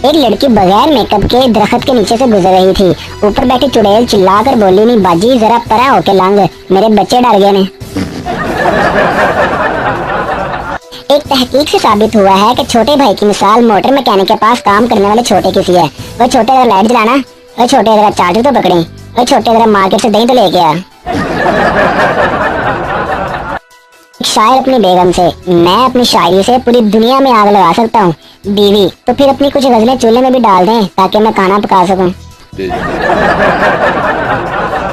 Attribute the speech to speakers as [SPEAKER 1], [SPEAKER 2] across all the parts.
[SPEAKER 1] एक लड़की बगैर मेकअप के दरख्त के नीचे से गुजर रही थी। ऊपर बैठी चुड़ैल चिल्लाकर बोली, नहीं बाजी जरा परा होके लांग, मेरे बच्चे डर गए ने। एक तहकीक से साबित हुआ है कि छोटे भाई की मिसाल मोटर मैकेनिक के पास काम करने वाले छोटे किसी है। वो छोटे अगर लाइट जलाना, वो छोटे अगर चार्जर तो पकड़े, वो छोटे अगर मार्केट से दही तो लेके आ। शायर अपनी बेगम से, मैं अपनी शायरी से पूरी दुनिया में आग लगा सकता हूँ। बीवी तो फिर अपनी कुछ गजलें चूल्हे में भी डाल दें ताकि मैं खाना पका सकूं।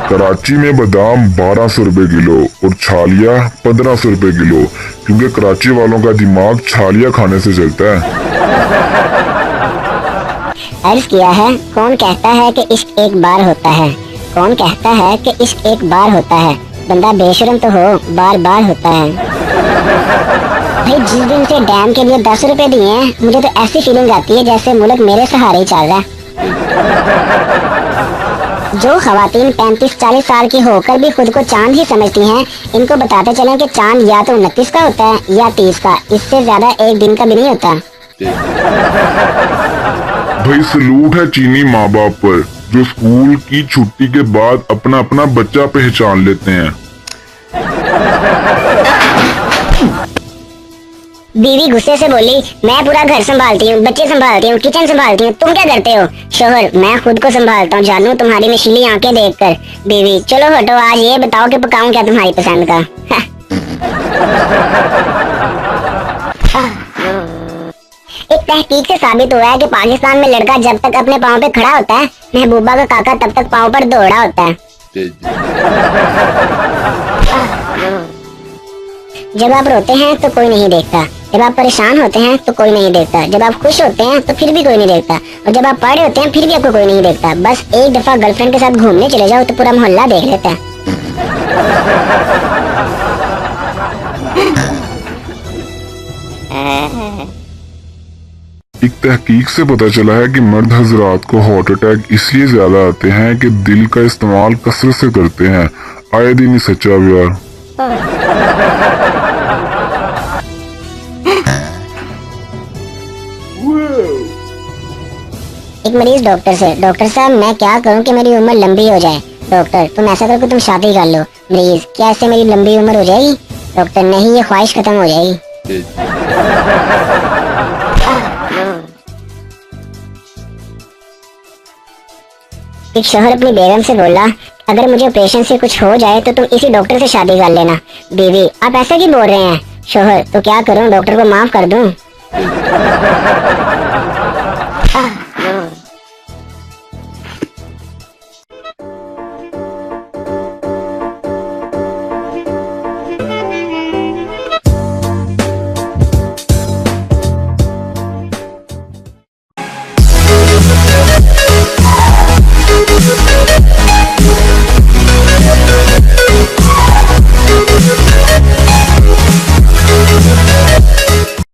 [SPEAKER 2] कराची में बादाम 1200 रुपए किलो और छालिया 1500 रुपए किलो, क्योंकि कराची वालों का दिमाग छालिया खाने से चलता है।
[SPEAKER 1] अर्ज किया है, कौन कहता है कि इश्क एक बार होता है, कौन कहता है कि इश्क एक बार होता है, बंदा बेशरम तो हो, बार बार होता है। भाई जिस दिन से डैम के लिए 10 रुपए दिए हैं, मुझे तो ऐसी फीलिंग आती है जैसे मुल्क मेरे सहारे ही चल रहा है। जो खवातीन 35-40 साल की होकर भी खुद को चांद ही समझती हैं, इनको बताते चलें कि चांद या तो 29 का होता है या 30 का, इससे ज्यादा एक दिन का भी नहीं होता।
[SPEAKER 2] भाई सलूट है चीनी माँ बाप पर, जो स्कूल की छुट्टी के बाद अपना अपना बच्चा पहचान लेते हैं।
[SPEAKER 1] बीवी गुस्से से बोली, मैं पूरा घर संभालती हूँ, बच्चे संभालती हूँ, किचन संभालती हूँ, तुम क्या करते हो? शोहर, मैं खुद को संभालता हूँ जानू तुम्हारी नशीली आंखें देखकर। बीवी, चलो हटो, आज ये बताओ कि पकाऊं क्या तुम्हारी पसंद का। एक तहकीक से साबित हुआ है कि पाकिस्तान में लड़का जब तक अपने पाँव पे खड़ा होता है, महबूबा का काका तब तक पाँव पर दौड़ा होता है। जब आप रोते हैं तो कोई नहीं देखता, जब आप परेशान होते हैं तो कोई नहीं देखता, जब आप खुश होते हैं तो फिर भी कोई नहीं देखता, और जब आप पढ़े होते हैं फिर भी आपको कोई नहीं देखता। बस एक दफा गर्लफ्रेंड के साथ घूमने चले जाओ तो पूरा मोहल्ला देख लेता है।
[SPEAKER 2] एक तहकीक से पता चला है कि मर्द हजरात को हार्ट अटैक इसलिए ज्यादा आते हैं कि दिल का इस्तेमाल कसरत से करते हैं। आए दिन ही सच्चा प्यार।
[SPEAKER 1] एक मरीज डॉक्टर से, डॉक्टर साहब मैं क्या करूं कि मेरी उम्र लंबी हो जाए? डॉक्टर, तुम ऐसा करो कि तुम शादी कर लो। मरीज, क्या इससे मेरी लंबी उम्र हो जाएगी? डॉक्टर, नहीं, ये ख्वाहिश खत्म हो जाएगी। एक शोहर अपनी बेगम से बोला, अगर मुझे ऑपरेशन से कुछ हो जाए तो तुम इसी डॉक्टर से शादी कर लेना। बीवी, आप ऐसा क्यों बोल रहे हैं? शोहर, तो क्या करूं, डॉक्टर को माफ कर दूं?